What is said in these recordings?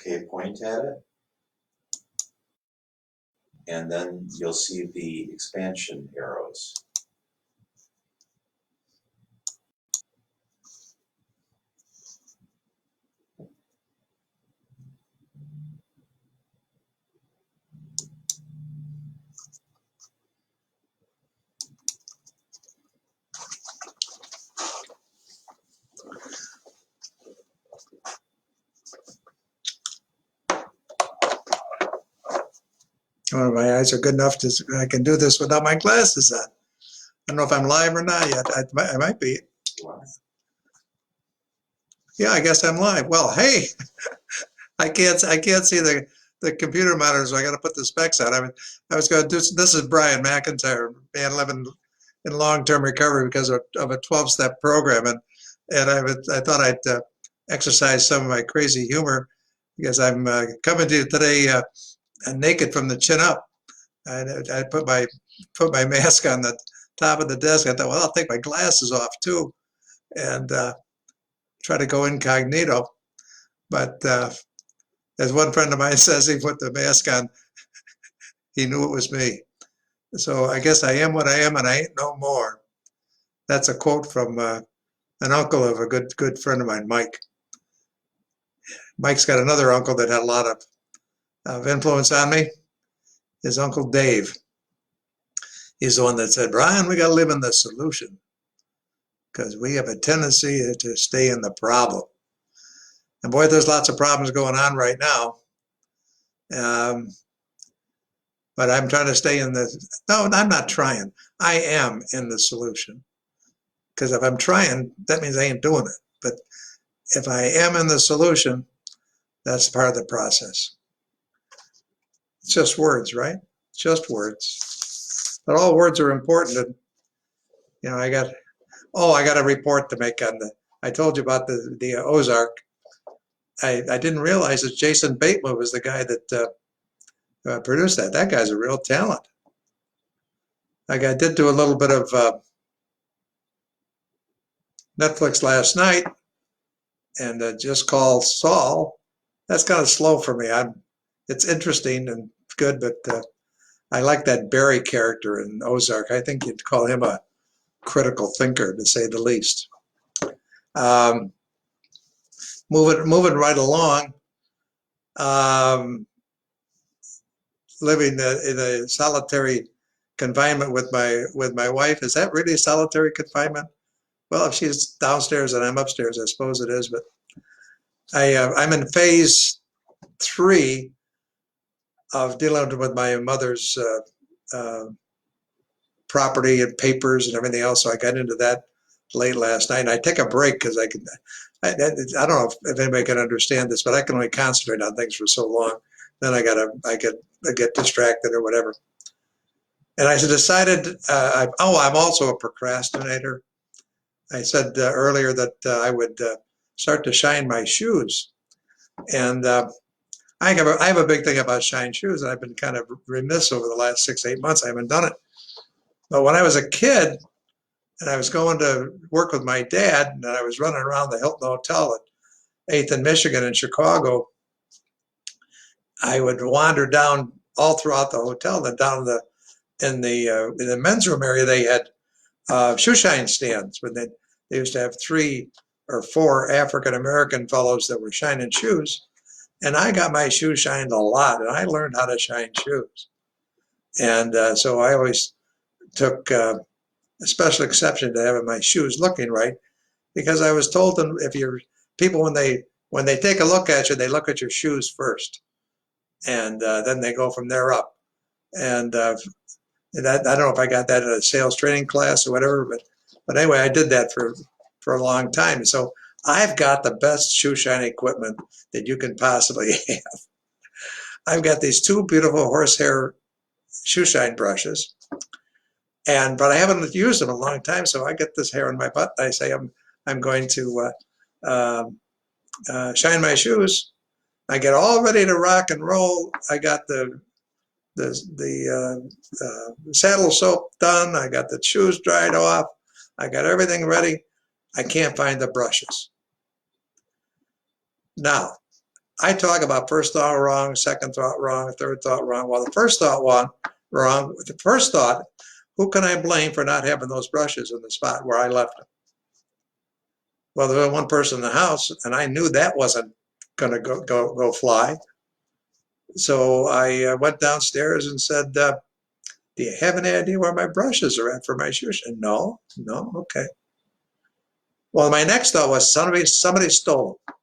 Okay, point at it. And then you'll see the expansion arrows. Oh, my eyes are good enough to, I can do this without my glasses on. I don't know if I'm live or not yet. I might be. Wow. Yeah, I guess I'm live. Well, hey, I can't see the computer monitor, so I got to put the specs on. I was going to do, this is Brian McIntyre, man living in long-term recovery because of a 12-step program. And I thought I'd exercise some of my crazy humor because I'm coming to you today naked from the chin up. I put my mask on the top of the desk. I thought, well, I'll take my glasses off too, and try to go incognito. But as one friend of mine says, he put the mask on. He knew it was me. So I guess I am what I am, and I ain't no more. That's a quote from an uncle of a good friend of mine, Mike. Mike's got another uncle that had a lot of influence on me. His uncle Dave. He's the one that said, Brian, we got to live in the solution because we have a tendency to stay in the problem. And boy, there's lots of problems going on right now. But I'm trying to stay in the, no, I'm not trying. I am in the solution. Because if I'm trying, that means I ain't doing it. But if I am in the solution, that's part of the process. It's just words, right? Just words. But all words are important. And, you know, I got a report to make on I told you about the Ozark. I didn't realize that Jason Bateman was the guy that produced that. That guy's a real talent. Like I did do a little bit of Netflix last night, and Just Call Saul. That's kind of slow for me. It's interesting and good, but I like that Barry character in Ozark. I think you'd call him a critical thinker, to say the least. Moving right along. Living in a solitary confinement with my wife. Is that really solitary confinement? Well, if she's downstairs and I'm upstairs, I suppose it is. But I'm in phase 3 of dealing with my mother's property and papers and everything else. So I got into that late last night. And I take a break because I don't know if anybody can understand this, but I can only concentrate on things for so long. Then I get distracted or whatever. And I decided, I'm also a procrastinator. I said earlier that I would start to shine my shoes. And I have a big thing about shine shoes. And I've been kind of remiss over the last 6-8 months. I haven't done it. But when I was a kid and I was going to work with my dad and I was running around the Hilton Hotel at 8th and Michigan in Chicago, I would wander down all throughout the hotel. Then down in the men's room area, they had shoe shine stands. When they used to have 3 or 4 African American fellows that were shining shoes, and I got my shoes shined a lot, and I learned how to shine shoes. And so I always took a special exception to having my shoes looking right, because I was told that if you're people when they take a look at you, they look at your shoes first, and then they go from there up. And I don't know if I got that in a sales training class or whatever, but anyway, I did that for a long time. So I've got the best shoe shine equipment that you can possibly have. I've got these 2 beautiful horsehair shoe shine brushes, but I haven't used them in a long time. So I get this hair in my butt. I say I'm going to shine my shoes. I get all ready to rock and roll. I got the saddle soap done. I got the shoes dried off. I got everything ready. I can't find the brushes. Now, I talk about first thought wrong, second thought wrong, third thought wrong. Well, the first thought wrong. The first thought, who can I blame for not having those brushes in the spot where I left them? Well, there was one person in the house, and I knew that wasn't going to go fly. So I went downstairs and said, "Do you have any idea where my brushes are at for my shoes?" And no, okay. Well, my next thought was somebody stole them.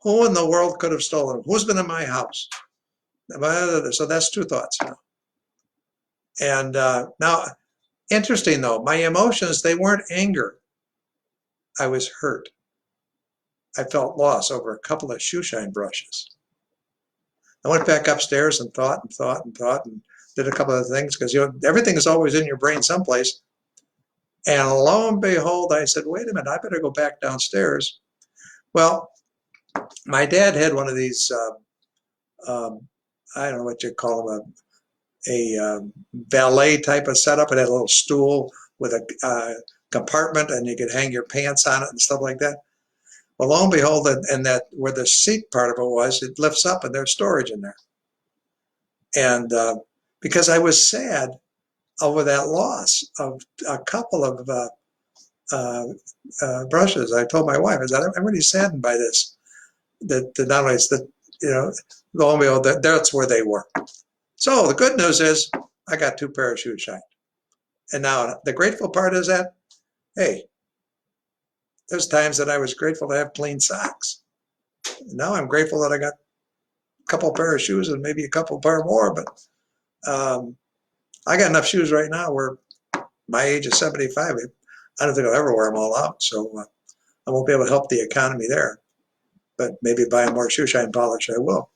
Who in the world could have stolen them? Who's been in my house? So that's two thoughts now. And now, interesting though, my emotions, they weren't anger. I was hurt. I felt loss over a couple of shoe shine brushes. I went back upstairs and thought and did a couple of things because everything is always in your brain someplace. And lo and behold, I said, wait a minute, I better go back downstairs. Well, my dad had one of these, I don't know what you call them, a valet type of setup. It had a little stool with a compartment, and you could hang your pants on it and stuff like that. Well, lo and behold, and that where the seat part of it was, it lifts up and there's storage in there. And because I was sad over that loss of a couple of brushes, I told my wife, I said, I'm really saddened by this. That not only is that, lo and behold, that's where they were. So the good news is I got 2 pair of shoes shined. And now the grateful part is that, hey, there's times that I was grateful to have clean socks. Now I'm grateful that I got a couple pair of shoes and maybe a couple pair more, but I got enough shoes right now where my age is 75. I don't think I'll ever wear them all out. So I won't be able to help the economy there, but maybe buying more shoe shine polish, I will.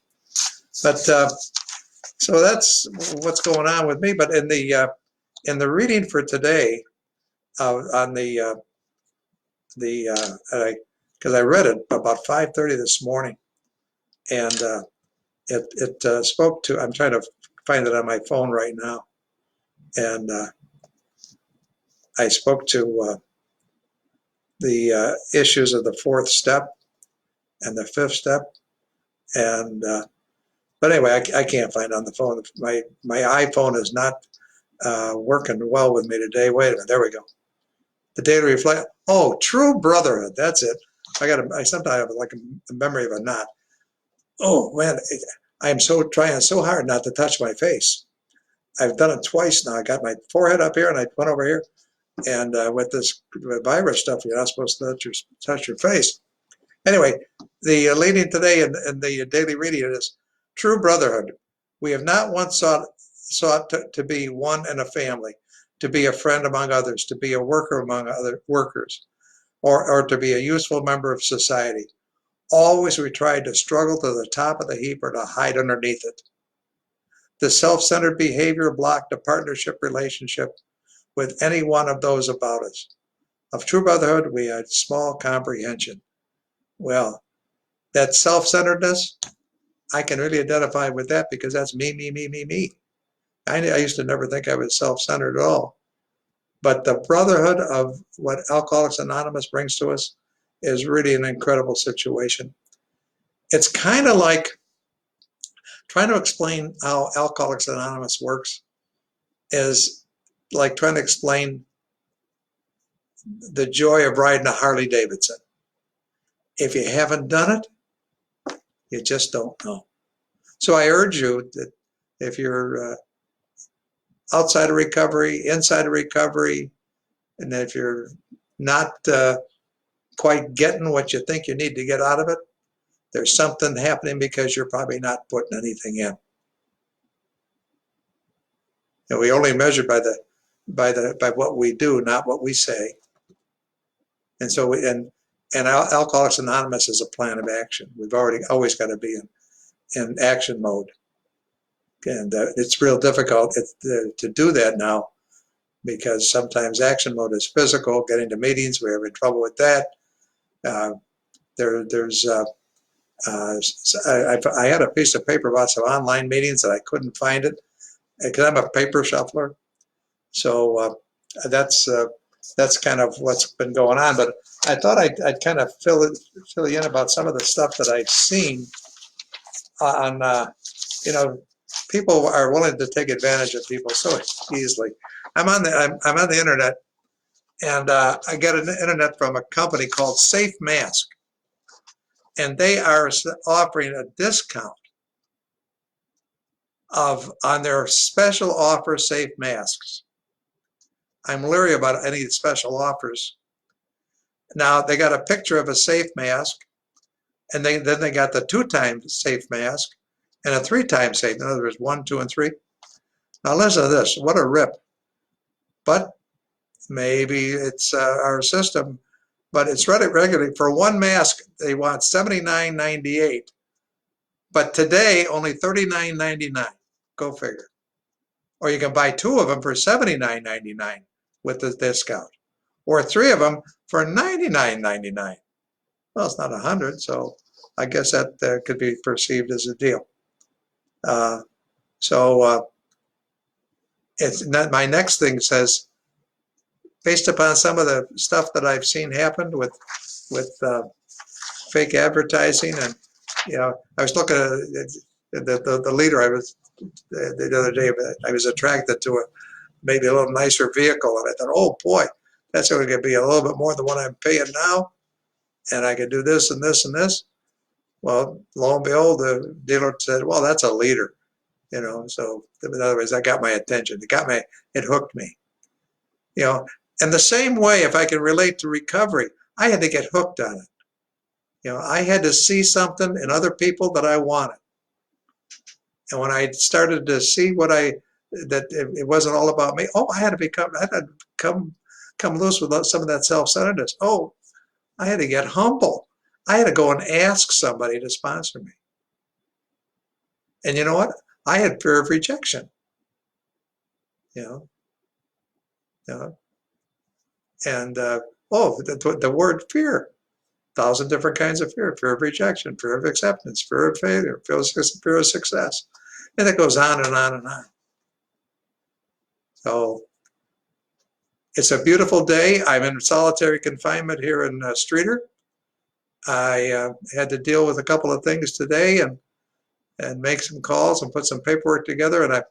But so that's what's going on with me. But in the reading for today, on because I read it about 5:30 this morning, and it spoke to. I'm trying to find it on my phone right now, and I spoke to the issues of the 4th step and the 5th step, and but anyway, I can't find it on the phone. My iPhone is not working well with me today. Wait a minute, there we go. The daily reflect. Oh, true brotherhood. That's it. I sometimes have like a memory of a knot. Oh man, I am trying so hard not to touch my face. I've done it twice now. I got my forehead up here and I went over here. And with this virus stuff, you're not supposed to touch your face. Anyway, the leading today in the daily reading is true brotherhood. We have not once sought to be one in a family, to be a friend among others, to be a worker among other workers, or to be a useful member of society. Always we tried to struggle to the top of the heap or to hide underneath it. The self-centered behavior blocked a partnership relationship with any one of those about us. Of true brotherhood, we had small comprehension. Well, that self-centeredness, I can really identify with that because that's me. I used to never think I was self-centered at all. But the brotherhood of what Alcoholics Anonymous brings to us is really an incredible situation. It's kind of like trying to explain how Alcoholics Anonymous works is like trying to explain the joy of riding a Harley Davidson. If you haven't done it, you just don't know. So I urge you that if you're outside of recovery, inside of recovery, and if you're not quite getting what you think you need to get out of it, there's something happening because you're probably not putting anything in. And we only measure by what we do, not what we say. And so and Alcoholics Anonymous is a plan of action. We've always got to be in action mode. And it's real difficult to do that now because sometimes action mode is physical. Getting to meetings, we're having trouble with that. I had a piece of paper about some online meetings that I couldn't find it because I'm a paper shuffler. So that's kind of what's been going on. But I thought I'd kind of fill you in about some of the stuff that I've seen you know, people are willing to take advantage of people so easily. I'm on the internet, and I get an internet from a company called Safe Mask, and they are offering a discount on their special offer Safe Masks. I'm leery about any special offers. Now they got a picture of a safe mask, and then they got the 2-time safe mask and a 3-time safe. In other words, 1, 2, and 3. Now listen to this. What a rip! But maybe it's our system. But it's regularly for one mask they want $79.98, but today only $39.99. Go figure. Or you can buy 2 of them for $79.99 with the discount, or 3 of them for $99.99. Well, it's not 100, so I guess that could be perceived as a deal. It's not, my next thing says, based upon some of the stuff that I've seen happen with fake advertising, and I was looking at the leader. I was the other day, I was attracted to maybe a little nicer vehicle, and I thought, oh boy, that's going to be a little bit more than what I'm paying now, and I could do this and this and this. Well, lo and behold, the dealer said, well, that's a leader, so in other words, that got my attention. It hooked me, and the same way, if I can relate to recovery, I had to get hooked on it. I had to see something in other people that I wanted. And when I started to see that it wasn't all about me, I had to come loose with some of that self-centeredness. I had to get humble. I had to go and ask somebody to sponsor me. And you know what? I had fear of rejection. And the word fear, 1,000 different kinds of fear: fear of rejection, fear of acceptance, fear of failure, fear of success, and it goes on and on and on. So it's a beautiful day. I'm in solitary confinement here in Streator. I had to deal with a couple of things today and make some calls and put some paperwork together. And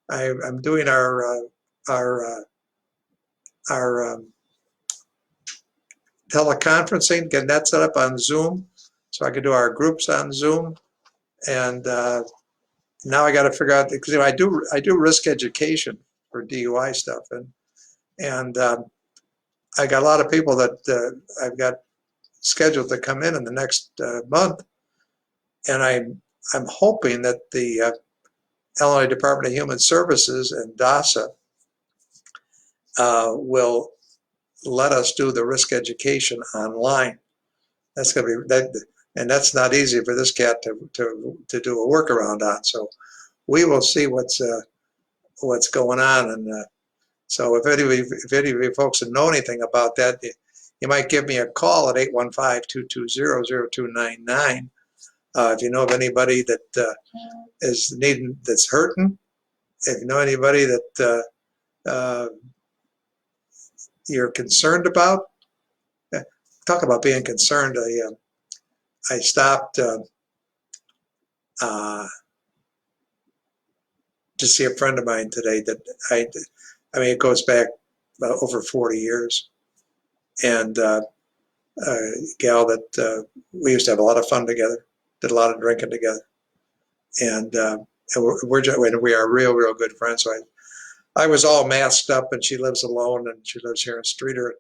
I'm doing our teleconferencing, getting that set up on Zoom, so I can do our groups on Zoom. And now I got to figure out, because I do risk education for DUI stuff, and I got a lot of people that I've got scheduled to come in the next month, and I'm hoping that the Illinois Department of Human Services and DASA will let us do the risk education online. That's going to be that, and that's not easy for this cat to do a workaround on. So we will see what's going on, and so if any of you folks know anything about that, you might give me a call at 815-220-0299. If you know of anybody that that's hurting, if you know anybody that you're concerned about, talk about being concerned. I stopped to see a friend of mine today that I mean, it goes back over 40 years. And a gal that we used to have a lot of fun together, did a lot of drinking together. And we are real good friends. So I was all masked up, and she lives alone, and she lives here in Streator.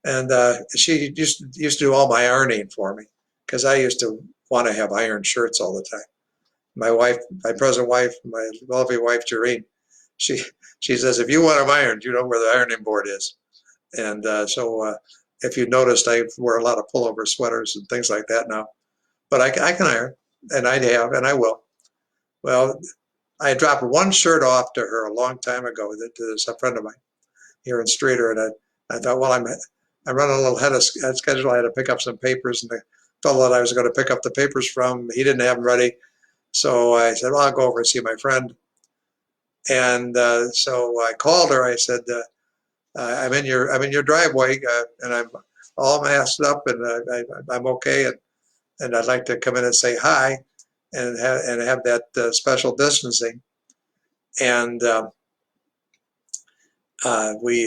And she used to do all my ironing for me, because I used to want to have iron shirts all the time. My present wife, my lovely wife, Jareen, she says, if you want them ironed, you know where the ironing board is. And so if you noticed, I wear a lot of pullover sweaters and things like that now. But I can iron, and I have, and I will. Well, I dropped one shirt off to her a long time ago. To a friend of mine here in Streator, and I thought, well, I'm running a little ahead of schedule. I had to pick up some papers, and the fellow that I was going to pick up the papers from, he didn't have them ready. So I said, well, I'll go over and see my friend. And so I called her. I said, I'm in your driveway, and I'm all masked up, and I'm okay, and I'd like to come in and say hi. and have that special distancing. And we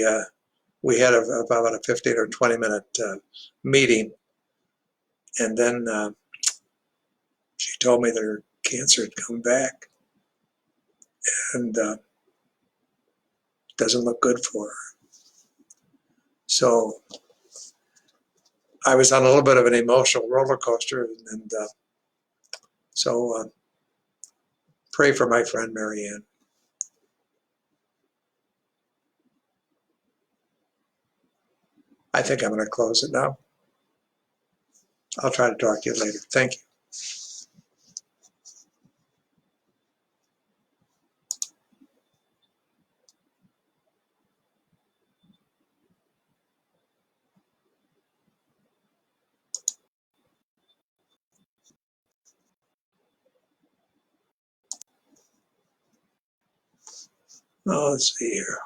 had about a 15 or 20-minute meeting, and then she told me that her cancer had come back, and doesn't look good for her. So I was on a little bit of an emotional roller coaster, and so pray for my friend Marianne. I think I'm going to close it now. I'll try to talk to you later. Thank you. Oh, let's see here.